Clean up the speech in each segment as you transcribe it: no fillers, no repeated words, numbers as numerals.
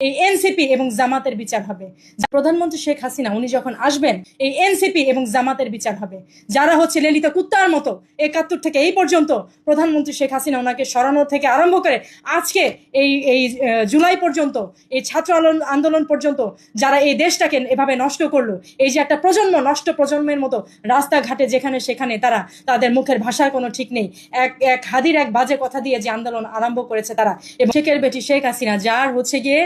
এই এনসিপি এবং জামাতের বিচার হবে। প্রধানমন্ত্রী শেখ হাসিনা উনি যখন আসবেন, এই এনসিপি এবং জামাতের বিচার হবে। যারা হচ্ছে লেলিতা কুত্তার মতো ৭১ থেকে এই পর্যন্ত প্রধানমন্ত্রী শেখ হাসিনা ওনাকে সরানো থেকে আরম্ভ করে আজকে এই এই জুলাই পর্যন্ত, এই ছাত্র আন্দোলন পর্যন্ত যারা এই দেশটাকে এভাবে নষ্ট করলো, এই যে একটা প্রজন্ম, নষ্ট প্রজন্মের মতো রাস্তাঘাটে যেখানে সেখানে তারা, তাদের মুখের ভাষার কোনো ঠিক নেই, এক হাদির এক বাজে কথা দিয়ে যে আন্দোলন আরম্ভ করেছে তারা। এবং শেখের বেটি শেখ হাসিনা, যার হচ্ছে গিয়ে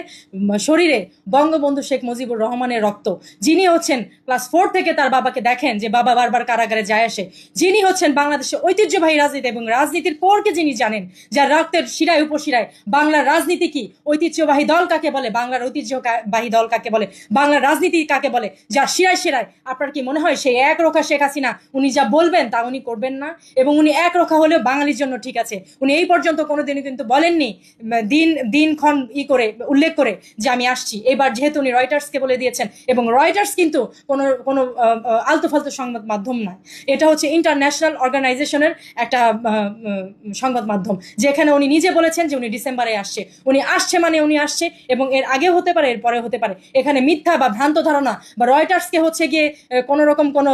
শরীরে বঙ্গবন্ধু শেখ মুজিবুর রহমানের রক্ত, যিনি হচ্ছেন ক্লাস 4 থেকে তার বাবাকে দেখেন যে বাবা বারবার কারাগারে যায় আসে, যিনি হচ্ছেন বাংলাদেশের ঐতিহ্যবাহী রাজনীতি এবং রাজনীতির পরকে যিনি জানেন, যার রক্তের শিরায় উপশিরায় বাংলার রাজনীতি কি, ঐতিহ্যবাহী দল কাকে বলে, বাংলার ঐতিহ্যবাহী দল কাকে বলে, বাংলার রাজনীতি কাকে বলে, যার শিরায় শিরায়, আপনার কি মনে হয় সেই একরোখা শেখ হাসিনা উনি যা বলবেন তা উনি করবেন না? এবং উনি একরোখা হলেও বাঙালির জন্য ঠিক আছে। উনি এই পর্যন্ত কোনোদিনই কিন্তু বলেননি দিনক্ষণ করে উল্লেখ করে যে আমি আসছি। এবার যেহেতু উনি রয়টার্সকে বলে দিয়েছেন, এবং রয়টার্স কিন্তু কোনো আলতু ফালতু সংবাদ মাধ্যম নয়, এটা হচ্ছে ইন্টারন্যাশনাল অর্গানাইজেশনের একটা সংবাদ মাধ্যম, যেখানে উনি নিজে বলেছেন যে উনি ডিসেম্বরে আসছে। উনি আসছে মানে উনি আসছে, এবং এর আগেও হতে পারে, এর পরে হতে পারে। এখানে মিথ্যা বা ভ্রান্ত ধারণা বা রয়টার্সকে হচ্ছে গিয়ে কোনো রকম কোনো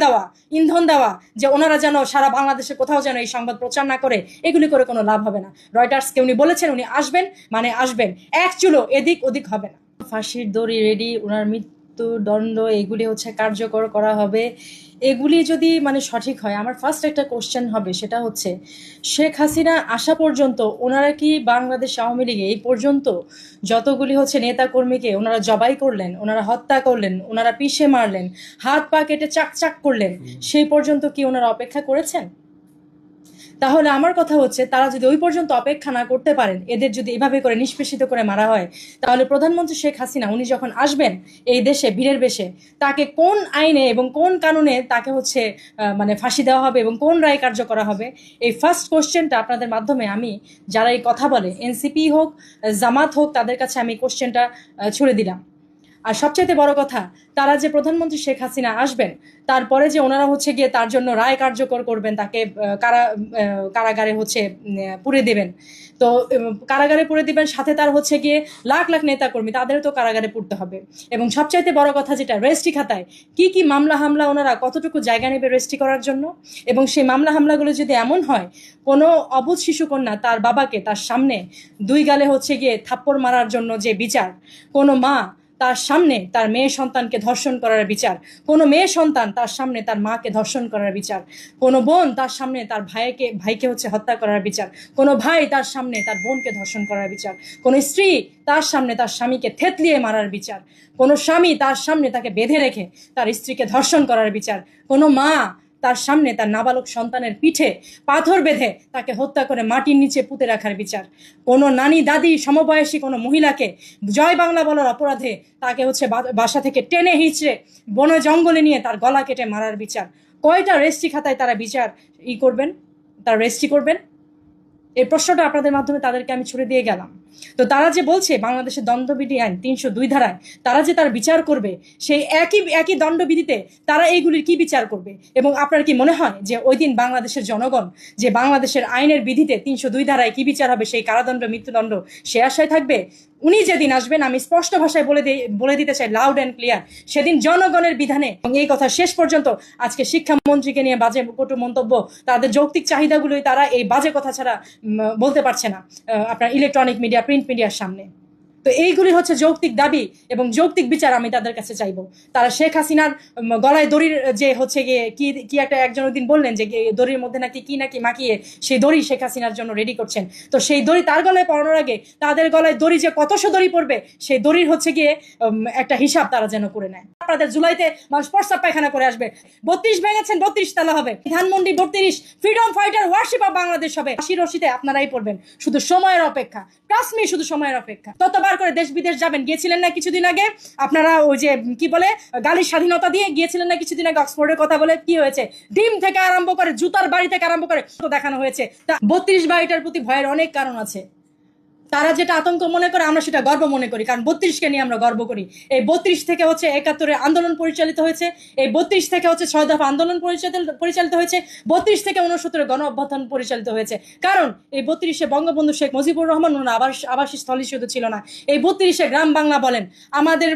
দেওয়া, ইন্ধন দেওয়া যে ওনারা যেন সারা বাংলাদেশে কোথাও যেন এই সংবাদ প্রচার না করে, এগুলি করে কোনো লাভ হবে না। রয়টার্সকে উনি বলেছেন উনি আসবেন মানে আসবেন, এক চুলো এদিক ওদিক হবে না। ফাঁসির দড়ি রেডি, ওনার মৃত্যুদণ্ড এগুলি হচ্ছে কার্যকর করা হবে। এগুলি যদি মানে সঠিক হয়, আমার ফার্স্ট একটা কোশ্চেন হবে, সেটা হচ্ছে শেখ হাসিনা আসা পর্যন্ত ওনারা কি বাংলাদেশ আওয়ামী লীগে এই পর্যন্ত যতগুলি হচ্ছে নেতাকর্মীকে ওনারা জবাই করলেন, ওনারা হত্যা করলেন, ওনারা পিষে মারলেন, হাত পা কেটে চাকচাক করলেন, সেই পর্যন্ত কি ওনারা অপেক্ষা করেছেন? তাহলে আমার কথা হচ্ছে, তারা যদি ওই পর্যন্ত অপেক্ষা না করতে পারেন, এদের যদি এভাবে করে নিষ্পেষিত করে মারা হয়, তাহলে প্রধানমন্ত্রী শেখ হাসিনা উনি যখন আসবেন এই দেশে বীরের বেশে, তাকে কোন আইনে এবং কোন কানুনে তাকে হচ্ছে মানে ফাঁসি দেওয়া হবে এবং কোন রায় কার্য করা হবে? এই ফার্স্ট কোশ্চেনটা আপনাদের মাধ্যমে আমি, যারা এই কথা বলে, এনসিপি হোক জামাত হোক, তাদের কাছে আমি কোশ্চেনটা ছুড়ে দিলাম। আর সবচেয়ে বড় কথা, তারা যে প্রধানমন্ত্রী শেখ হাসিনা আসবেন, তারপরে যে ওনারা হচ্ছে গিয়ে তার জন্য রায় কার্যকর করবেন, তাকে কারাগারে হচ্ছে পুরে দেবেন, তো কারাগারে পুরে দিবেন, সাথে তার হচ্ছে গিয়ে লাখ লাখ নেতাকর্মী, তাদেরও তো কারাগারে পুরতে হবে। এবং সবচাইতে বড় কথা যেটা, রেজিস্ট্রি খাতায় কি কি মামলা হামলা, ওনারা কতটুকু জায়গা নেবে রেজিস্ট্রি করার জন্য? এবং সেই মামলা হামলাগুলো যদি এমন হয়, কোনো অবুঝ শিশুকন্যা তার বাবাকে তার সামনে 2 গালে হচ্ছে গিয়ে থাপ্পড় মারার জন্য যে বিচার, কোনো মা তার সামনে তার মেয়ে সন্তানকে ধর্ষণ করার বিচার, কোনো মেয়ে সন্তান তার সামনে তার মাকে ধর্ষণ করার বিচার, কোনো বোন তার সামনে তার ভাইকে হচ্ছে হত্যা করার বিচার, কোনো ভাই তার সামনে তার বোনকে ধর্ষণ করার বিচার, কোনো স্ত্রী তার সামনে তার স্বামীকে থেতলিয়ে মারার বিচার, কোনো স্বামী তার সামনে তাকে বেঁধে রেখে তার স্ত্রীকে ধর্ষণ করার বিচার, কোনো মা তার সামনে তার নাবালক সন্তানের পিঠে পাথর বেঁধে তাকে হত্যা করে মাটির নিচে পুঁতে রাখার বিচার, কোনো নানি দাদি সমবয়সী কোনো মহিলাকে জয় বাংলা বলার অপরাধে তাকে হচ্ছে বাসা থেকে টেনে হিঁচড়ে বনে জঙ্গলে নিয়ে তার গলা কেটে মারার বিচার। কয়টা রেজিস্ট্রি খাতায় তারা বিচার করবেন, তার রেজিস্ট্রি করবেন? এই প্রশ্নটা আপনাদের মাধ্যমে তাদেরকে আমি ছুড়ে দিয়ে গেলাম। তো তারা যে বলছে বাংলাদেশের দণ্ডবিধি আইন 302 ধারায় তারা যে তার বিচার করবে, সেই একই দণ্ডবিধিতে তারা এইগুলির কি বিচার করবে? এবং আপনার কি মনে হয় যে ওই দিন বাংলাদেশের জনগণ যে বাংলাদেশের আইনের বিধিতে 302 ধারায় কি বিচার হবে, সেই কারাদণ্ড মৃত্যুদণ্ড, সে আশায় থাকবে? উনি যেদিন আসবেন, আমি স্পষ্ট ভাষায় বলে দিতে চাই, লাউড অ্যান্ড ক্লিয়ার, সেদিন জনগণের বিধানে। এবং এই কথা শেষ পর্যন্ত আজকে শিক্ষামন্ত্রীকে নিয়ে বাজে কটু মন্তব্য, তাদের যৌক্তিক চাহিদাগুলোই তারা এই বাজে কথা ছাড়া বলতে পারছে না আপনার ইলেকট্রনিক মিডিয়া, প্রিন্ট মিডিয়ার সামনে। তো এইগুলি হচ্ছে যৌক্তিক দাবি এবং যৌক্তিক বিচার আমি তাদের কাছে চাইবো। তারা শেখ হাসিনার গলায় দড়ির যে হচ্ছে গিয়ে কি একটা একজন দিন বললেন যে দড়ির মধ্যে নাকি মাখিয়ে সেই দড়ি শেখ হাসিনার জন্য রেডি করছেন, তো সেই দড়ি তার গলায় পড়ানোর আগে তাদের গলায় দড়ি যে কতশো দড়ি পড়বে, সেই দড়ির হচ্ছে গিয়ে একটা হিসাব তারা যেন করে নেয়। আপনাদের জুলাইতে মানুষ প্রস্তাব পায়খানা করে আসবে, 32 ভেঙেছেন 32 তালা হবে, Dhanmondi 32, freedom fighter worship of Bangladesh হবে। রশিতে আপনারাই পড়বেন, শুধু সময়ের অপেক্ষা, ট্রাস্ট মি, শুধু সময়ের অপেক্ষা। ততবার করে দেশ বিদেশ যাবেন, গিয়েছিলেন না কিছুদিন আগে আপনারা, ওই যে কি বলে গালির স্বাধীনতা দিয়ে গিয়েছিলেন না কিছুদিন আগে, অক্সফোর্ডের কথা বলে কি হয়েছে? ডিম থেকে আরম্ভ করে জুতার বাড়ি থেকে আরম্ভ করে দেখানো হয়েছে। তা 32 বাড়িটার প্রতি ভয়ের অনেক কারণ আছে। তারা যেটা আতঙ্ক মনে করে আমরা সেটা গর্ব মনে করি, কারণ 32কে নিয়ে আমরা গর্ব করি। এই 32 থেকে হচ্ছে 71-এর আন্দোলন পরিচালিত হয়েছে, এই 32 থেকে হচ্ছে 6 দফা আন্দোলন পরিচালিত হয়েছে, 32 থেকে 69-এর গণ অভ্যুত্থান পরিচালিত হয়েছে। কারণ এই 32-এ বঙ্গবন্ধু শেখ মুজিবুর রহমান ওনার আবাসী স্থলই শুধু ছিল না, এই 32-এ গ্রাম বাংলা বলেন, আমাদের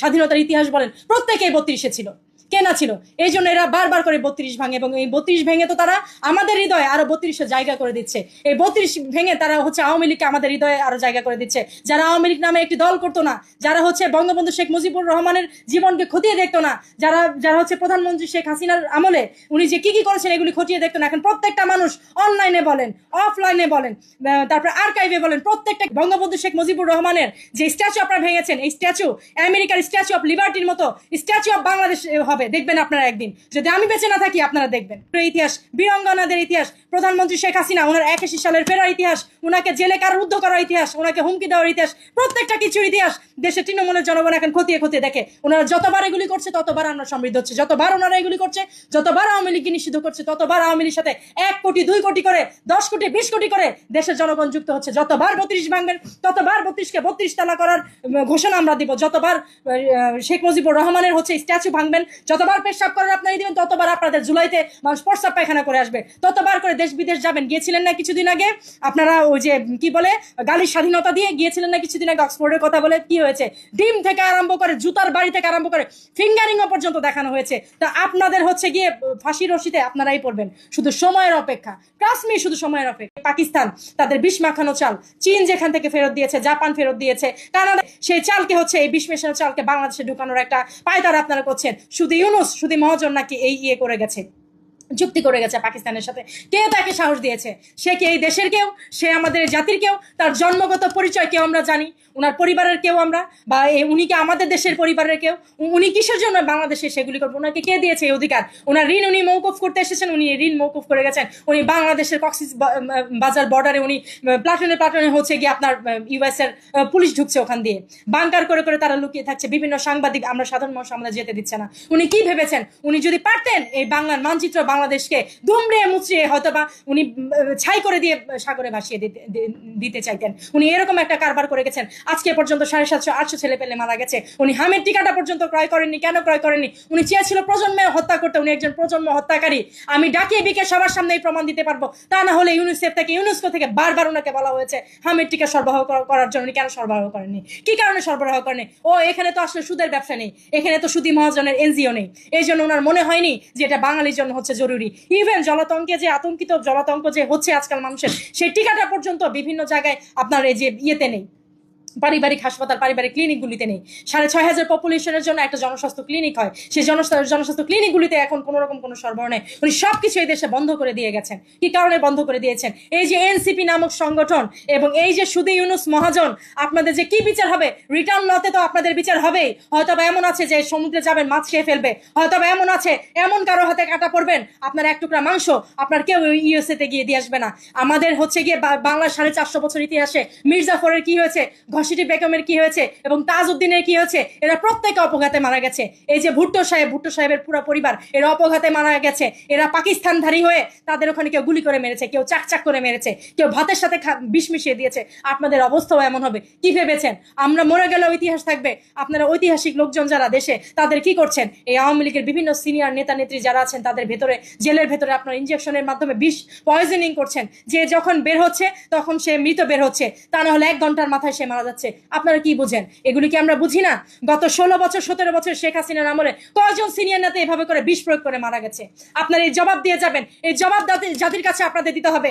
স্বাধীনতার ইতিহাস বলেন, প্রত্যেকেই 32-এ ছিল, কেনা ছিল। এই জন্য এরা বারবার করে 32 ভাঙে, এবং এই 32 ভেঙে তো তারা আমাদের হৃদয়ে আরো 32-এ জায়গা করে দিচ্ছে। এই 32 ভেঙে তারা হচ্ছে আওয়ামী লীগকে আমাদের হৃদয়ে আরো জায়গা করে দিচ্ছে। যারা আওয়ামী লীগ নামে একটি দল করতো না, যারা হচ্ছে বঙ্গবন্ধু শেখ মুজিবুর রহমানের জীবনকে খতিয়ে দেখতো না, যারা হচ্ছে প্রধানমন্ত্রী শেখ হাসিনার আমলে উনি যে কি করেছেন এগুলি খতিয়ে দেখতো না, এখন প্রত্যেকটা মানুষ অনলাইনে বলেন, অফলাইনে বলেন, তারপর আর্কাইভে বলেন, প্রত্যেকটা বঙ্গবন্ধু শেখ মুজিবুর রহমানের যে স্ট্যাচু আপনারা ভেঙেছেন, এই স্ট্যাচু আমেরিকার স্ট্যাচু অফ লিবার্টির মতো স্ট্যাচু অফ বাংলাদেশ হবে, দেখবেন আপনারা একদিন, যদি আমি বেঁচে না থাকি আপনারা দেখবেন। ইতিহাস, বীরাঙ্গনাদের ইতিহাস, প্রধানমন্ত্রী শেখ হাসিনা ওনার 81 সালের ফেরার ইতিহাস, ওনাকে জেলে কারারুদ্ধ করার ইতিহাস, ওনাকে হুমকি দেওয়ার ইতিহাস, প্রত্যেকটা কিছুর ইতিহাস দেশের তৃণমূলের জনগণ এখন খতিয়ে দেখে। ওনারা যতবার এগুলি করছে ততবার আমরা সমৃদ্ধ হচ্ছে, যতবার ওনারা এগুলি করছে, যতবার আওয়ামী লীগকে নিষিদ্ধ করছে, ততবার আওয়ামী লীগের সাথে 1 কোটি 2 কোটি করে 10 কোটি 20 কোটি করে দেশের জনগণ যুক্ত হচ্ছে। যতবার 32 ভাঙবেন ততবার 32কে 32 তালা করার ঘোষণা আমরা দিব। যতবার শেখ মুজিবুর রহমানের হচ্ছে স্ট্যাচু ভাঙবেন, যতবার পেশাব করার আপনারা দিবেন, ততবার আপনাদের জুলাইতে মানুষ প্রস্রাব পায়খানা করে আসবে, ততবার করে দেশ বিদেশ যাবেন। গিয়েছিলেন না কিছুদিন আগে আপনারা ওই যে কি বলে গালির স্বাধীনতা দিয়ে গিয়েছিলেন না কিছুদিন আগে, অক্সফোর্ডের কথা বলে কি হয়েছে, ডিম থেকে আরম্ভ করে জুতার বাড়ি থেকে আরম্ভ করে ফিঙ্গারিংও পর্যন্ত দেখানো হয়েছে। তা আপনাদের হচ্ছে গিয়ে ফাঁসির রশিতে আপনারাই পড়বেন, শুধু সময়ের অপেক্ষা, কাশ্মীর শুধু সময়ের অপেক্ষা। পাকিস্তান তাদের বিষ মাখানো চাল, চীন যেখান থেকে ফেরত দিয়েছে, জাপান ফেরত দিয়েছে, কানাডা সেই চালকে হচ্ছে এই বিষ মেশানো চালকে বাংলাদেশে ঢুকানোর একটা পায়তারা আপনারা করছেন। শুধু ইউনুস, শুধু মহাজন নাকি এই করে গেছে, যুক্তি করে গেছে পাকিস্তানের সাথে। কে তাকে সাহস দিয়েছে? সে কি এই দেশের কেউ? সে আমাদের জাতির কেউ? তার জন্মগত পরিচয় কেউ আমরা জানি? ওনার পরিবারের কেউ আমরা, বা উনি কি আমাদের দেশের পরিবারের কেউ? উনি কিসের জন্য বাংলাদেশে সেগুলি করবেন? ওনাকে কে দিয়েছে এই অধিকার? ওনার ঋণ উনি মৌকুফ করতে এসেছেন, উনি ঋণ মৌকুফ করে গেছেন। উনি বাংলাদেশের কক্সিস বাজার বর্ডারে উনি প্লাটুনে হচ্ছে গিয়ে আপনার ইউএস এর পুলিশ ঢুকছে ওখান দিয়ে, বাংকার করে করে তারা লুকিয়ে থাকছে, বিভিন্ন সাংবাদিক আমরা সাধারণ মানুষ আমাদের যেতে দিচ্ছে না। উনি কি ভেবেছেন? উনি যদি পারতেন এই বাংলার মানচিত্র বাংলাদেশকে দুমড়ে মুচড়ে হয়তোবা উনি ছাই করে দিয়ে সাগরে ভাসিয়ে দিতে চাইতেন। উনি এরকম একটা কারবার করে গেছেন। আজকে পর্যন্ত 750-800 ছেলে পেলে মারা গেছে। উনি হামের টিকাটা পর্যন্ত ক্রয় করেননি। কেন ক্রয় করেননি? উনি চেয়েছিল প্রজন্মে হত্যা করতে। উনি একজন প্রজন্ম হত্যাকারী। আমি ডাকিয়ে বিকে সবার সামনেই প্রমাণ দিতে পারবো। তা না হলে ইউনিসেফ থেকে, ইউনেস্কো থেকে বারবার ওনাকে বলা হয়েছে হামের টিকা সরবরাহ করার জন্য। উনি কেন সরবরাহ করেননি? কি কারণে সরবরাহ করেনি? ও এখানে তো আসলে সুদের ব্যবসা নেই, এখানে তো সুদী মহাজনের এনজিও নেই, এই জন্য ওনার মনে হয়নি যে এটা বাঙালির জন্য হচ্ছে জরুরি। ইভেন জলাতঙ্কে যে আতঙ্কিত জলাতঙ্ক যে হচ্ছে আজকাল মানুষের, সেই টিকাটা পর্যন্ত বিভিন্ন জায়গায় আপনার এই যে ইয়েতে নেই, পারিবারিক হাসপাতাল, পারিবারিক ক্লিনিকগুলিতে নেই। 6,500 পপুলেশনের জন্য একটা জনস্বাস্থ্য ক্লিনিক হয়, সেই জনস্বাস্থ্য ক্লিনিকগুলিতে এখন কোনো রকম কোনো সরবরাহ নেই। উনি সবকিছু এই দেশে বন্ধ করে দিয়ে গেছেন। কি কারণে বন্ধ করে দিয়েছেন? এই যে এনসিপি নামক সংগঠন এবং এই যে সুদী ইউনুস মহাজন, আপনাদের যে কি বিচার হবে? রিটার্ন লতে তো আপনাদের বিচার হবেই। হয়তো বা এমন আছে যে সমুদ্রে যাবেন, মাছ খেয়ে ফেলবে। হয়তো বা এমন আছে, এমন কারো হাতে কাটা পড়বেন, আপনার এক টুকরা মাংস আপনার কেউ ইউএসএ তে গিয়ে দিয়ে আসবে না। আমাদের হচ্ছে গিয়ে বাংলার 450 বছর ইতিহাসে মির্জাফরের কি হয়েছে, ঘসিটি বেগমের কি হয়েছে এবং তাজউদ্দিনের কি হয়েছে, এরা প্রত্যেকে অপঘাতে মারা গেছে। এই যে ভুট্টো সাহেবের পুরো পরিবার এরা অপঘাতে মারা গেছে। এরা পাকিস্তানধারী হয়ে তাদের ওখানে কেউ গুলি করে মেরেছে, কেউ চাকচাক করে মেরেছে, কেউ ভাতের সাথে বিষ মিশিয়ে দিয়েছে। আপনাদের অবস্থাও এমন হবে। কি ভেবেছেন আমরা মরে গেলেও ইতিহাস থাকবে? আপনারা ঐতিহাসিক লোকজন যারা দেশে, তাদের কি করছেন? এই আওয়ামী লীগের বিভিন্ন সিনিয়র নেতা নেত্রী যারা আছেন, তাদের ভেতরে, জেলের ভেতরে আপনার ইনজেকশনের মাধ্যমে বিষ পয়জনিং করছেন। যে যখন বের হচ্ছে তখন সে মৃত বের হচ্ছে, তা না হলে 1 ঘন্টার মাথায় সে মারা যাচ্ছে। আপনারা কি বুঝেন? এগুলি কি আমরা বুঝি না? গত 16 বছর 17 বছর শেখ হাসিনার আমলে কয়জন সিনিয়র নেতা এভাবে করে বিষ প্রয়োগ করে মারা গেছে? আপনারা এই জবাব দিয়ে যাবেন। এই জবাব জাতির কাছে আপনাদের দিতে হবে।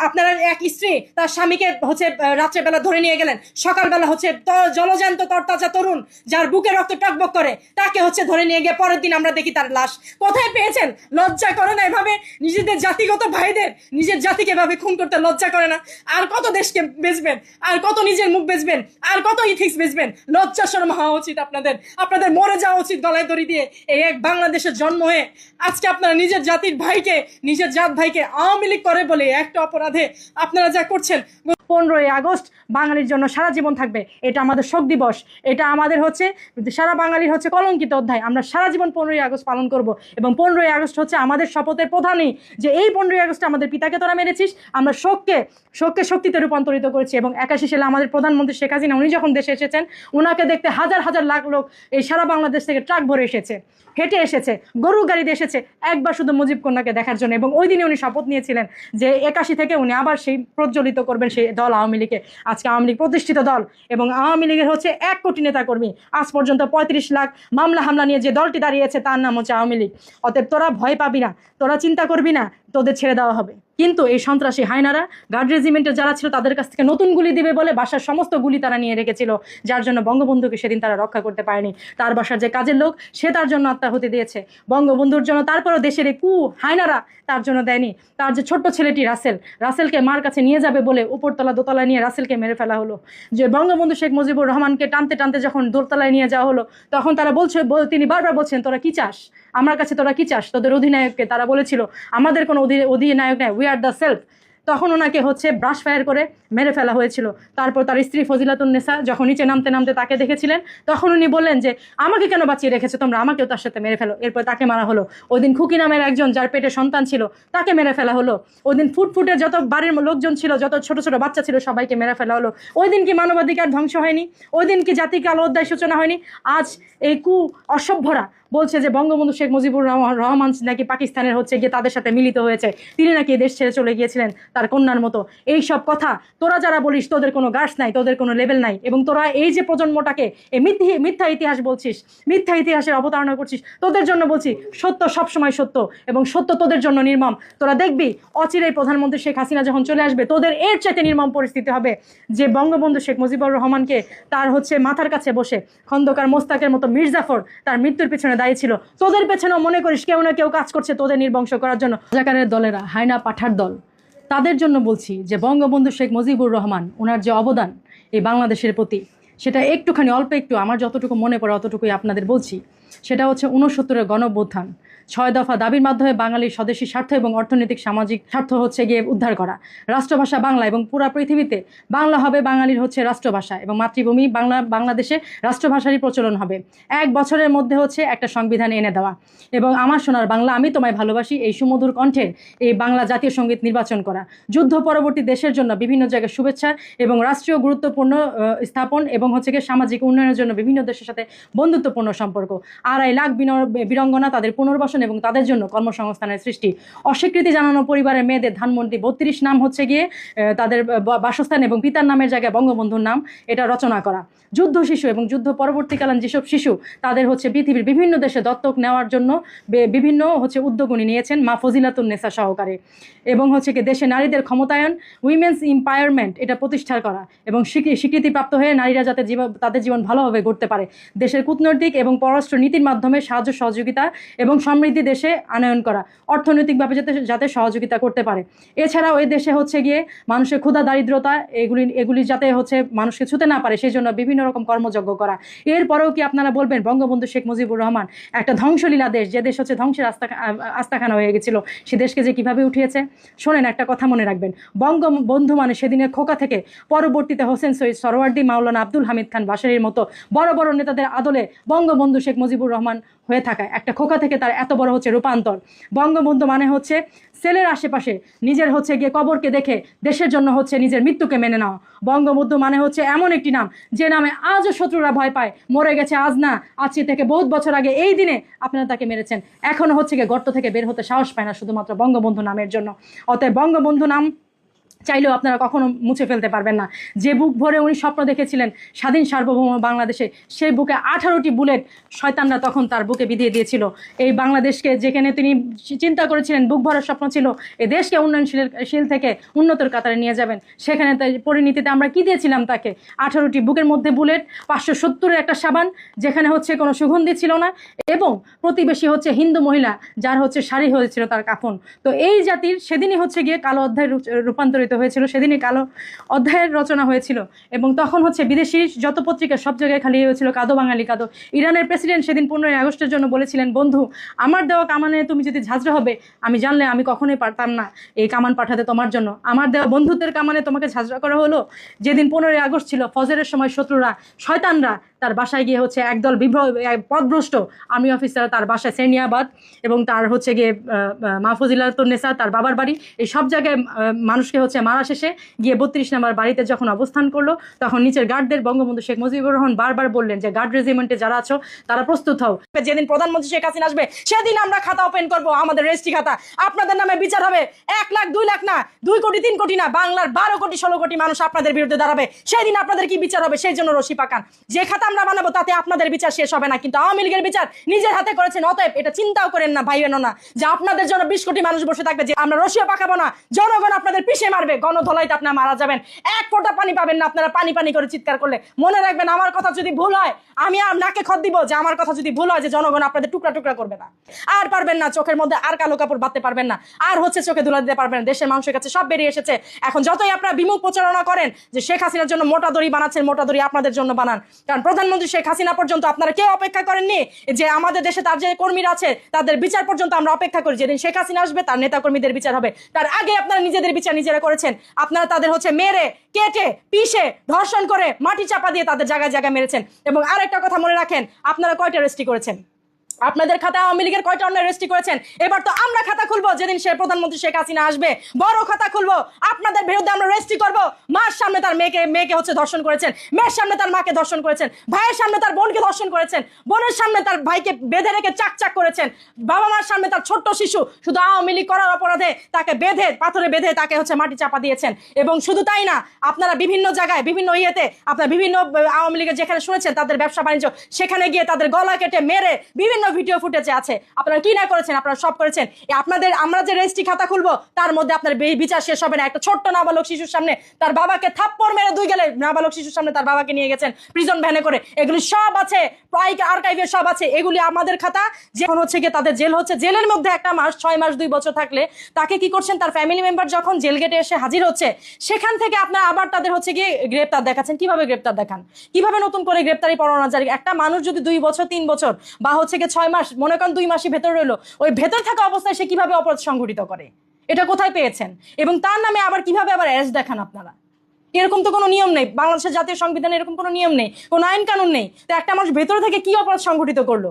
আপনারা এক স্ত্রী তার স্বামীকে হচ্ছে রাত্রেবেলা ধরে নিয়ে গেলেন, সকালবেলা হচ্ছে জলজান্ত তরতাজা তরুণ যার বুকে রক্ত টকবক করে, তাকে হচ্ছে ধরে নিয়ে গিয়ে পরের দিন আমরা দেখি তার লাশ। কোথায় পেয়েছেন? লজ্জা করে না এভাবে নিজেদের জাতিগত ভাইদের, নিজের জাতিকে এভাবে খুন করতে লজ্জা করে না? আর কত দেশকে বেচবেন? আর কত নিজের মুখ বেচবেন? আর কত ইথিক্স বেচবেন? লজ্জা শরম হওয়া উচিত আপনাদের মরে যাওয়া উচিত গলায় দড়ি দিয়ে। এই এক বাংলাদেশের জন্ম হয়ে আজকে আপনারা নিজের জাতির ভাইকে, নিজের জাত ভাইকে আওয়ামী লীগ করে বলে একটা অপরাধে আপনারা যা করছেন। 15ই আগস্ট বাঙালির জন্য সারা জীবন থাকবে। এটা আমাদের শোক দিবস, এটা আমাদের হচ্ছে সারা বাঙালির হচ্ছে কলঙ্কিত অধ্যায়। আমরা সারা জীবন 15ই আগস্ট পালন করব এবং 15ই আগস্ট হচ্ছে আমাদের শপথের প্রধানই যে এই 15ই আগস্ট আমাদের পিতাকে তোরা মেরেছিস, আমরা শোককে শক্তিতে রূপান্তরিত করেছি। এবং 81 সালে আমাদের প্রধানমন্ত্রী শেখ হাসিনা উনি যখন দেশে এসেছেন, ওনাকে দেখতে হাজার হাজার লাখ লোক এই সারা বাংলাদেশ থেকে ট্রাক ভরে এসেছে, হেঁটে এসেছে, গরু গাড়িতে এসেছে একবার শুধু মুজিব কন্যাকে দেখার জন্য। এবং ওই দিনে উনি শপথ নিয়েছিলেন যে 81 থেকে উনি আবার সেই প্রজ্বলিত করবেন সেই দল আওয়ামী লীগে। আজকে আওয়ামী লীগ প্রতিষ্ঠিত দল এবং আওয়ামী লীগের হচ্ছে 1 কোটি নেতাকর্মী, আজ পর্যন্ত 35 লাখ মামলা হামলা নিয়ে যে দলটি দাঁড়িয়েছে তার নাম হচ্ছে আওয়ামী লীগ। অতএব তোরা ভয় পাবি না, তোরা চিন্তা করবি না, তোদের ছেড়ে দেওয়া হবে। কিন্তু এই সন্ত্রাসী হায়নারা গার্ড রেজিমেন্টের যারা ছিল তাদের কাছ থেকে নতুন গুলি দিবে বলে বাসার সমস্ত গুলি তারা নিয়ে রেখেছিল, যার জন্য বঙ্গবন্ধুকে সেদিন তারা রক্ষা করতে পারেনি। তার বাসার যে কাজের লোক সে তার জন্য আত্মাহুতি দিয়েছে বঙ্গবন্ধুর জন্য। তারপরও দেশের এই হায়নারা তার জন্য দেয়নি। তার যে ছোট্ট ছেলেটি রাসেলকে মার কাছে নিয়ে যাবে বলে উপরতলা দোতলায় নিয়ে রাসেলকে মেরে ফেলা হলো। যে বঙ্গবন্ধু শেখ মুজিবুর রহমানকে টানতে টানতে যখন দোতলায় নিয়ে যাওয়া হলো, তখন তারা তিনি বারবার বলছেন তোরা কি চাস আমার কাছে, তোরা কি চাস তোদের অধিনায়ককে। তারা বলেছিল আমাদের কোনো অধিনায়ক নাই, উই আর দ্য সেলফ। তখন ওনাকে হচ্ছে ব্রাশ ফায়ার করে মেরে ফেলা হয়েছিল। তারপর তার স্ত্রী ফজিলাতুন্নেসা যখন নিচে নামতে নামতে তাকে দেখেছিলেন, তখন উনি বললেন যে আমাকে কেন বাঁচিয়ে রেখেছো তোমরা, আমাকেও তার সাথে মেরে ফেলো। এরপর তাকে মারা হলো। ওই দিন খুকি নামের একজন যার পেটে সন্তান ছিল তাকে মেরে ফেলা হলো। ওই দিন ফুটফুটে যত বাড়ির লোকজন ছিল, যত ছোট ছোট বাচ্চা ছিল সবাইকে মেরে ফেলা হলো। ওই দিন কি মানবাধিকার ধ্বংস হয়নি? ওই দিন কি জাতির কালো অধ্যায় সূচনা হয়নি? আজ এই অসভ্যরা বলছে যে বঙ্গবন্ধু শেখ মুজিবুর রহমান নাকি পাকিস্তানের হচ্ছে গিয়ে তাদের সাথে মিলিত হয়েছে, তিনি নাকি দেশ ছেড়ে চলে গিয়েছিলেন তার কন্যার মতো। এই সব কথা তোরা যারা বলিস তোদের কোনো গার্ডস নাই, তোদের কোনো লেভেল নাই। এবং তোরা এই যে প্রজন্মটাকে এই মিথ্যা ইতিহাস বলছিস, মিথ্যা ইতিহাসের অবতারণা করছিস, তোদের জন্য বলছি সত্য সবসময় সত্য এবং সত্য তোদের জন্য নির্মম। তোরা দেখবি অচিরেই প্রধানমন্ত্রী শেখ হাসিনা যখন চলে আসবে তোদের এর চাইতে নির্মম পরিস্থিতি হবে। যে বঙ্গবন্ধু শেখ মুজিবুর রহমানকে তার হচ্ছে মাথার কাছে বসে খন্দকার মোস্তাকের মতো মির্জাফর তার মৃত্যুর পিছনে দায়ী ছিল, তোদের পেছনেও মনে করিস কেউ না কেউ কাজ করছে তোদের নির্বংশ করার জন্য। রাজাকারের দলেরা, হায়না পাঠার দল, তাদের জন্য বলছি যে বঙ্গবন্ধু শেখ মুজিবুর রহমান ওনার যে অবদান এই বাংলাদেশের প্রতি, সেটা একটুখানি অল্প একটু আমার যতটুকু মনে পড়ে অতটুকুই আপনাদের বলছি। সেটা হচ্ছে 69-এর গণঅভ্যুত্থান, 6 দফা দাবির মাধ্যমে বাঙালির স্বদেশী স্বার্থ এবং অর্থনৈতিক সামাজিক স্বার্থ হচ্ছে গিয়ে উদ্ধার করা, রাষ্ট্রভাষা বাংলা এবং পুরা পৃথিবীতে বাংলা হবে বাঙালির হচ্ছে রাষ্ট্রভাষা এবং মাতৃভূমি বাংলাদেশে রাষ্ট্রভাষারই প্রচলন হবে। 1 বছরের মধ্যে হচ্ছে একটা সংবিধান এনে দেওয়া এবং আমার সোনার বাংলা আমি তোমায় ভালোবাসি এই সুমধুর কণ্ঠের এই বাংলা জাতীয় সঙ্গীত নির্বাচন করা, যুদ্ধ পরবর্তী দেশের জন্য বিভিন্ন জায়গায় শুভেচ্ছা এবং রাষ্ট্রীয় গুরুত্বপূর্ণ স্থাপন এবং হচ্ছে গিয়ে সামাজিক উন্নয়নের জন্য বিভিন্ন দেশের সাথে বন্ধুত্বপূর্ণ সম্পর্ক, 2.5 লাখ বীরাঙ্গনা তাদের পুনর্বাসন এবং তাদের জন্য কর্মসংস্থানের সৃষ্টি, অস্বীকৃতি জানানো পরিবারের মেয়েদের ধানমন্ডি 32 নাম হচ্ছে গিয়ে তাদের বাসস্থান এবং পিতার নামের জায়গায় বঙ্গবন্ধুর নাম এটা রচনা করা, যুদ্ধ শিশু এবং যুদ্ধ পরবর্তীকালীন যেসব শিশু তাদের হচ্ছে পৃথিবীর বিভিন্ন দেশে দত্তক নেওয়ার জন্য বিভিন্ন হচ্ছে উদ্যোগ উনি নিয়েছেন মা ফজিলাতুন্নেসা সহকারে, এবং হচ্ছে কি দেশে নারীদের ক্ষমতায়ন উইমেন্স এম্পাওয়ারমেন্ট এটা প্রতিষ্ঠা করা এবং স্বীকৃতিপ্রাপ্ত হয়ে নারীরা যাতে তাদের জীবন ভালোভাবে গড়তে পারে, দেশের কূটনৈতিক এবং পররাষ্ট্র নীতির মাধ্যমে সাহায্য সহযোগিতা এবং সমৃদ্ধি দেশে আনয়ন করা, অর্থনৈতিকভাবে যাতে সহযোগিতা করতে পারে। এছাড়াও এই দেশে হচ্ছে গিয়ে মানুষের ক্ষুধা দারিদ্রতা এগুলি যাতে হচ্ছে মানুষকে ছুতে না পারে সেই জন্য বিভিন্ন রকম কর্মযজ্ঞ করা। এরপরেও কি আপনারা বলবেন বঙ্গবন্ধু শেখ মুজিবুর রহমান একটা ধ্বংসলীলা দেশ, যে দেশ হচ্ছে ধ্বংসের আস্তাখানা হয়ে গেছিল, সে দেশকে যে কিভাবে উঠিয়েছে। শোনেন, একটা কথা মনে রাখবেন, বঙ্গবন্ধু মানে সেদিনের খোকা থেকে পরবর্তীতে হোসেন শহীদ সরওয়ার্দী, মাওলানা আব্দুল হামিদ খান বাসারির মতো বড় বড় নেতাদের আদলে বঙ্গবন্ধু শেখ মুজিবুর রহমান হয়ে থাকা, একটা খোকা থেকে তার এত বড় হচ্ছে রূপান্তর। বঙ্গবন্ধু মানে হচ্ছে সেলের আশেপাশে নিজের হচ্ছে গিয়ে কবরকে দেখে দেশের জন্য হচ্ছে নিজের মৃত্যুকে মেনে নেওয়া। বঙ্গবন্ধু মানে হচ্ছে এমন একটি নাম যে নামে আজও শত্রুরা ভয় পায়, মরে গেছে আজ না, আজ থেকে বহুত বছর আগে এই দিনে আপনারা তাকে মেরেছেন, এখনো হচ্ছে গিয়ে গর্ত থেকে বের হতে সাহস পায় না শুধুমাত্র বঙ্গবন্ধু নামের জন্য। অতএব বঙ্গবন্ধু নাম চাইলেও আপনারা কখনো মুছে ফেলতে পারবেন না। যে বুক ভরে উনি স্বপ্ন দেখেছিলেন স্বাধীন সার্বভৌম বাংলাদেশে, সেই বুকে 18টি বুলেট শয়তানরা তখন তার বুকে বিধিয়ে দিয়েছিল। এই বাংলাদেশকে যেখানে তিনি চিন্তা করেছিলেন বুক ভরার স্বপ্ন ছিল এই দেশকে উন্নয়নশীল থেকে উন্নতর কাতারে নিয়ে যাবেন, সেখানে তাই পরিণতিতে আমরা কি দিয়েছিলাম তাকে? 18টি বুকের মধ্যে বুলেট, 570-এর একটা সাবান যেখানে হচ্ছে কোনো সুগন্ধি ছিল না, এবং প্রতিবেশী হচ্ছে হিন্দু মহিলা যার হচ্ছে শাড়ি হয়েছিল তার কাফন। তো এই জাতির সেদিনই হচ্ছে গিয়ে কালো অধ্যায় রূপান্তরিত প্রচারিত হয়েছিল, সেদিনই কালো অধ্যায়ের রচনা হয়েছিল। এবং তখন হচ্ছে বিদেশি যত পত্রিকা সব জায়গায় খালি হয়েছিল কাদো বাঙালি কাদো। ইরানের প্রেসিডেন্ট সেদিন 15ই আগস্টের জন্য বলেছিলেন, বন্ধু আমার দেওয়া কামানে তুমি যদি ঝাঁঝরা হবে, আমি জানলে আমি কখনোই পারতাম না এই কামান পাঠাতে তোমার জন্য। আমার দেওয়া বন্ধুত্বের কামানে তোমাকে ঝাঁঝরা করা হলো। যেদিন 15ই আগস্ট ছিল, ফজরের সময় শত্রুরা শয়তানরা তার বাসায় গিয়ে হচ্ছে একদল পদভ্রষ্ট আর্মি অফিসার তার বাসায় সেনিয়াবাদ এবং তার হচ্ছে গিয়ে মাহফুজিলাতুন্নেসা তার বাবার বাড়ি, এই সব জায়গায় মানুষকে হচ্ছে মারা শেষে গিয়ে 32 নম্বর বাড়িতে যখন অবস্থান করলো, তখন নিচের গার্ডদের বঙ্গবন্ধু শেখ মুজিবুর রহমান বারবার বললেন যে গার্ড রেজিমেন্টে যারা আছো তারা প্রস্তুত হও, যেদিন প্রধানমন্ত্রী শেখ হাসিনা আসবে সেদিন আমরা খাতা ওপেন করবো, আমাদের রেজিস্ট্রি খাতা, আপনাদের নামে বিচার হবে। 1 লাখ 2 লাখ না, 2 কোটি 3 কোটি না, বাংলার 12 কোটি 16 কোটি মানুষ আপনাদের বিরুদ্ধে দাঁড়াবে, সেই দিন আপনাদের কি বিচার হবে সেই জন্য রশি পাকান। যে খাতা আমরা বানাবো তাতে আপনাদের বিচার শেষ হবে না, কিন্তু আওয়ামী লীগের বিচার নিজের হাতে করেছেন। অতএব এটা চিন্তাও করেন না, ভাইবেন না যে আপনাদের জন্য 20 কোটি মানুষ বসে থাকবে যে আমরা রশিও পাকাবো না, জনগণ আপনাদের পিষে মারবে, গণধলাইতে আপনারা মারা যাবেন, 1 ফোঁটা পানি পাবেন না আপনারা পানি পানি করে চিৎকার করলে। মনে রাখবেন, আমার কথা যদি ভুল হয় আমি নাকে খত দিব যে আমার কথা যদি ভুল হয় যে জনগণ আপনাদের টুকরা টুকরা করবে না, আর পারবেন না, চোখের মধ্যে আর কালো কাপড় বাঁধতে পারবেন না, আর হচ্ছে চোখে ধুলা দিতে পারবেন না। দেশের মানুষের কাছে সব বেরিয়ে এসেছে। এখন যতই আপনারা বিমুখ প্রচারণা করেন যে শেখ হাসিনার জন্য মোটা দড়ি বানাচ্ছেন, মোটা দড়ি আপনাদের জন্য বানান, কারণ প্রধানমন্ত্রী শেখ হাসিনা পর্যন্ত আপনারা কেউ অপেক্ষা করেননি যে আমাদের দেশে তার যে কর্মীরা আছে তাদের বিচার পর্যন্ত আমরা অপেক্ষা করি, যেদিন শেখ হাসিনা আসবে তার নেতা কর্মীদের বিচার হবে। তার আগে আপনারা নিজেদের বিচার নিজেরা করেছেন। আপনারা তাদের হচ্ছে মেরে কেটে পিষে ধর্ষণ করে মাটি চাপা দিয়ে তাদের জায়গায় জায়গায় মেরেছেন। এবং আরেকটা কথা মনে রাখেন, আপনারা কয়টা রেস্ট্রি করেছেন? আপনাদের খাতা আওয়ামী লীগের কয়টা অন্যায় রেজিস্ট্রি করেছেন? এবার তো আমরা খাতা খুলবো, যেদিন সে প্রধানমন্ত্রী শেখ হাসিনা আসবে বড় খাতা খুলবো, আপনাদের বিরুদ্ধে আমরা রেজিস্ট্রি করবো। মার সামনে তার মেয়েকে হচ্ছে ধর্ষণ করেছেন, মেয়ের সামনে তার মাকে ধর্ষণ করেছেন, ভাইয়ের সামনে তার বোনকে ধর্ষণ করেছেন, বোনের সামনে তার ভাইকে বেঁধে রেখে চাকচাক করেছেন, বাবা মার সামনে তার ছোট্ট শিশু শুধু আওয়ামী লীগ করার অপরাধে তাকে বেঁধে পাথরে বেঁধে তাকে হচ্ছে মাটি চাপা দিয়েছেন। এবং শুধু তাই না, আপনারা বিভিন্ন জায়গায় বিভিন্ন আপনারা বিভিন্ন আওয়ামী লীগের যেখানে শুনেছেন তাদের ব্যবসা বাণিজ্য, সেখানে গিয়ে তাদের গলা কেটে মেরে বিভিন্ন ভিডিও ফুটেজে আছে। আপনারা কি না করেছেন? আপনারা সব করেছেন। আমরা যে রেজিস্ট্রি খাতা খুলবো তার মধ্যে আপনার বিচার শেষ হবে না। একটা ছোট্ট নাবালক শিশুর সামনে তার বাবাকে থাপ্পড় মেরে 2 গেলে নাবালক শিশুর সামনে তার বাবাকে নিয়ে গেছেন প্রিজন ভ্যানে করে, এগুলি সব আছে, প্রায় আর্কাইভে সব আছে, এগুলি আমাদের খাতা। যখন হচ্ছে গিয়ে তাদের জেল হচ্ছে, জেলের মধ্যে 1 মাস 6 মাস 2 বছর থাকলে তাকে কি করছেন, তার ফ্যামিলি মেম্বার যখন জেল গেটে এসে হাজির হচ্ছে সেখান থেকে আপনারা আবার তাদের হচ্ছে গিয়ে গ্রেপ্তার দেখাচ্ছেন। কিভাবে গ্রেপ্তার দেখান? কিভাবে নতুন করে গ্রেপ্তারি পরোয়ানা জারি? একটা মানুষ যদি 2 বছর 3 বছর বা হচ্ছে গিয়ে 6 মাস, মনে করেন 2 মাসই ভেতর রইলো, ওই ভেতর থাকা অবস্থায় সে কিভাবে অপরাধ সংঘটিত করে? এটা কোথায় পেয়েছেন? এবং তার নামে আবার কিভাবে আবার অ্যারেস্ট দেখান আপনারা? এরকম তো কোনো নিয়ম নেই, বাংলাদেশের জাতীয় সংবিধানে এরকম কোনো নিয়ম নেই, কোনো আইন কানুন নেই। তো একটা মানুষ ভেতর থেকে কি অপরাধ সংঘটিত করলো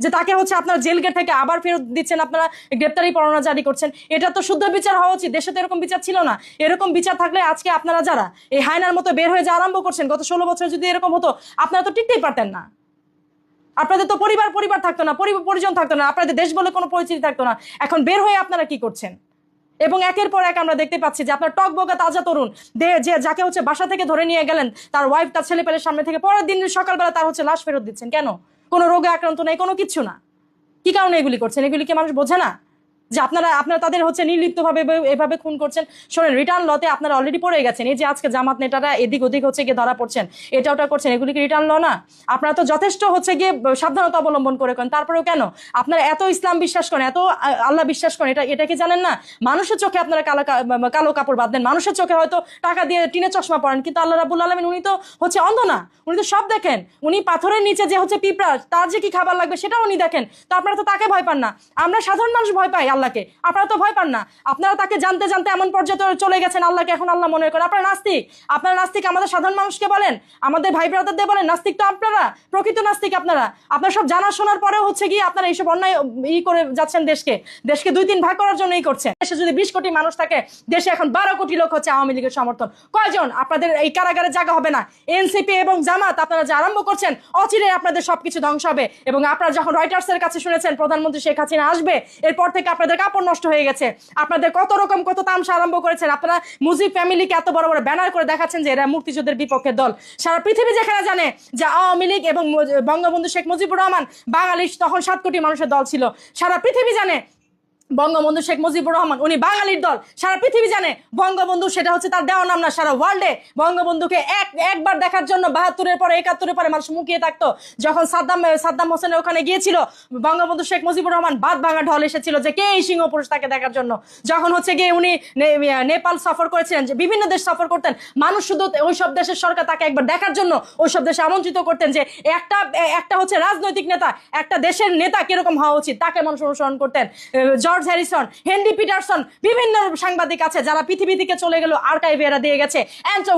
যে তাকে হচ্ছে আপনারা জেল গেট থেকে আবার ফেরত দিচ্ছেন, আপনারা গ্রেপ্তারি পরোয়ানা জারি করছেন? এটা তো শুদ্ধ বিচার হওয়া উচিত। দেশে তো এরকম বিচার ছিল না। এরকম বিচার থাকলে আজকে আপনারা যারা এই হায়নার মতো বের হয়ে যা আরম্ভ করছেন, গত 16 বছর যদি এরকম হতো আপনারা তো টিকতেই পারতেন না। আপনাদের তো পরিবার থাকতো না, পরিজন থাকতো না, আপনাদের দেশ বলে কোনো পরিচিতি থাকতো না। এখন বের হয়ে আপনারা কি করছেন? এবং একের পর এক আমরা দেখতে পাচ্ছি যে আপনার টকবকা তাজা তরুণ যে যাকে হচ্ছে বাসা থেকে ধরে নিয়ে গেলেন তার ওয়াইফ তার ছেলে পেলের সামনে থেকে, পরের দিন সকালবেলা তার হচ্ছে লাশ ফেরত দিচ্ছেন। কেন? কোনো রোগে আক্রান্ত নেই, কোনো কিচ্ছু না। কি কারণে এগুলি করছেন? এগুলি কি মানুষ বোঝে না যে আপনারা তাদের হচ্ছে নির্লিপ্তভাবে এভাবে খুন করছেন? শোনেন, রিটার্ন লতে আপনারা অলরেডি পড়ে গেছেন। এই যে আজকে জামাত নেতারা এদিক ওদিক হচ্ছে গিয়ে ধরা পড়ছেন, এটা ওটা করছেন, এগুলি কি রিটার্ন ল না? আপনারা তো যথেষ্ট হচ্ছে গিয়ে সাবধানতা অবলম্বন করে করেন, তারপরেও কেন আপনারা এত ইসলাম বিশ্বাস করেন, এত আল্লাহ বিশ্বাস করেন, এটা কি জানেন না? মানুষের চোখে আপনারা কালো কাপড় বাঁধ দেন, মানুষের চোখে হয়তো টাকা দিয়ে টিনের চশমা পরেন, কিন্তু আল্লাহ রাব্বুল আলামিন উনি তো হচ্ছে অন্ধ না, উনি তো সব দেখেন। উনি পাথরের নিচে যে হচ্ছে পিঁপড়া, তার যে কি খাবার লাগবে সেটাও উনি দেখেন। তো আপনারা তো তাকে ভয় পান না। আমরা সাধারণ মানুষ ভয় পাই আল্লাহকে, আপনারা তো ভয় পান না। আপনারা তাকে জানতে জানতে এমন পর্যায়ে চলে গেছেন আল্লাহকে এখন আল্লাহ মনে করেন। আপনারা নাস্তিক আমাদের সাধারণ মানুষকে বলেন, আমাদের ভাই ব্রাদারদের বলেন নাস্তিক তো আপনারা, প্রকৃত নাস্তিক আপনারা। আপনারা সব জানা শোনার পরেও হচ্ছে গিয়ে আপনারা এইসব অন্যায় করে যাচ্ছেন, দেশকে 2-3 ভাগ করার জন্যই করছেন। দেশে যদি 20 কোটি মানুষ থাকে, দেশে এখন 12 কোটি লোক হচ্ছে আওয়ামী লীগের সমর্থন। কয়জন? আপনাদের এই কারাগারে জায়গা হবে না। এনসিপি এবং জামাত আপনারা যে আরম্ভ করছেন, অচিরে আপনাদের সবকিছু ধ্বংস হবে। এবং আপনারা যখন রয়টার্সের কাছে শুনেছেন প্রধানমন্ত্রী শেখ হাসিনা আসবে, এরপর থেকে আপনাদের কাপড় নষ্ট হয়ে গেছে। আপনাদের কত তামসা আরম্ভ করেছেন। আপনারা মুজিব ফ্যামিলিকে এত বড় বড় ব্যানার করে দেখাচ্ছেন যে এরা মুক্তিযুদ্ধের বিপক্ষের দল। সারা পৃথিবী যেখানে জানে যে আওয়ামী লীগ এবং বঙ্গবন্ধু শেখ মুজিবুর রহমান বাঙালি তখন 7 কোটি মানুষের দল ছিল, সারা পৃথিবী জানে বঙ্গবন্ধু শেখ মুজিবুর রহমান উনি বাঙালির দল, সারা পৃথিবী জানে বঙ্গবন্ধু সেটা হচ্ছে তার দেওয়া নাম না, সারা ওয়ার্ল্ডে বঙ্গবন্ধুকে একবার দেখার জন্য 72-এর পরে 71-এর পরে মানুষ মুখিয়ে থাকতো। যখন সাদ্দাম হোসেনের ওখানে গিয়েছিল বঙ্গবন্ধু শেখ মুজিবুর রহমান বাদ ভাঙা ঢল এসেছিল যে কে এই সিংহ পুরুষ তাকে দেখার জন্য। যখন হচ্ছে গিয়ে উনি নেপাল সফর করেছিলেন, যে বিভিন্ন দেশ সফর করতেন, মানুষ শুধু ওইসব দেশের সরকার তাকে একবার দেখার জন্য ওইসব দেশে আমন্ত্রিত করতেন যে একটা হচ্ছে রাজনৈতিক নেতা, একটা দেশের নেতা কিরকম হওয়া উচিত তাকে মানুষ অনুসরণ করতেন। জর্জ হ্যারিসন, হেনরি পিটারসন, বিভিন্ন সাংবাদিক আছে যারা পৃথিবী থেকে চলে গেল, আর্কাইভে এরা দিয়ে গেছে।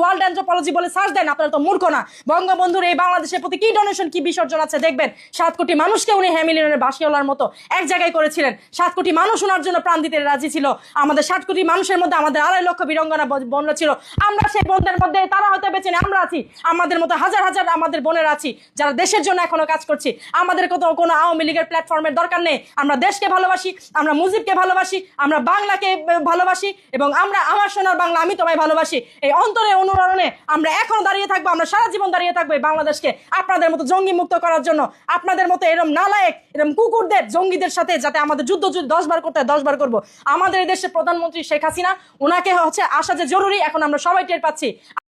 ওয়ার্ল্ড অ্যান্থ্রোপোলজি বলে সার্চ দেন, আপনারা তো মূর্খ না। বঙ্গবন্ধুর এই বাংলাদেশের প্রতি কি ডোনেশন, কি বিসর্জন আছে দেখবেন। 7 কোটি মানুষকে উনি হ্যামিলিয়নের বাসিওয়ালার মতো এক জায়গায় করেছিলেন। 7 কোটি মানুষ ওনার জন্য প্রাণ দিতে রাজি ছিল। আমাদের 7 কোটি মানুষের মধ্যে আমাদের 2.5 লক্ষ বীরাঙ্গনা বোনরা ছিল। আমরা সেই বোনদের মধ্যে, তারা হয়তো বেঁচে নেই, আমরা আছি। আমাদের মতো হাজার হাজার আমাদের বোনেরা আছি যারা দেশের জন্য এখনো কাজ করছি। আমাদের কোনো আওয়ামী লীগের প্ল্যাটফর্মের দরকার নেই। আমরা দেশকে ভালোবাসি, আমরা মুজিবকে ভালোবাসি, আমরা বাংলাকে ভালোবাসি, এবং আমরা আমার সোনার বাংলা, আমি তোমায় ভালোবাসি। এই অন্তরে অনুরণনে আমরা এখনো দাঁড়িয়ে থাকবো, আমরা সারা জীবন দাঁড়িয়ে থাকবো এই বাংলাদেশকে আপনাদের মতো জঙ্গি মুক্ত করার জন্য। আপনাদের মতো এরকম নালায়েক, এরকম কুকুরদের, জঙ্গিদের সাথে যাতে আমাদের যুদ্ধ 10 বার করতে হয় 10 বার করবো। আমাদের এই দেশের প্রধানমন্ত্রী শেখ হাসিনা, ওনাকে হচ্ছে আসা যে জরুরি, এখন আমরা সবাই টের পাচ্ছি।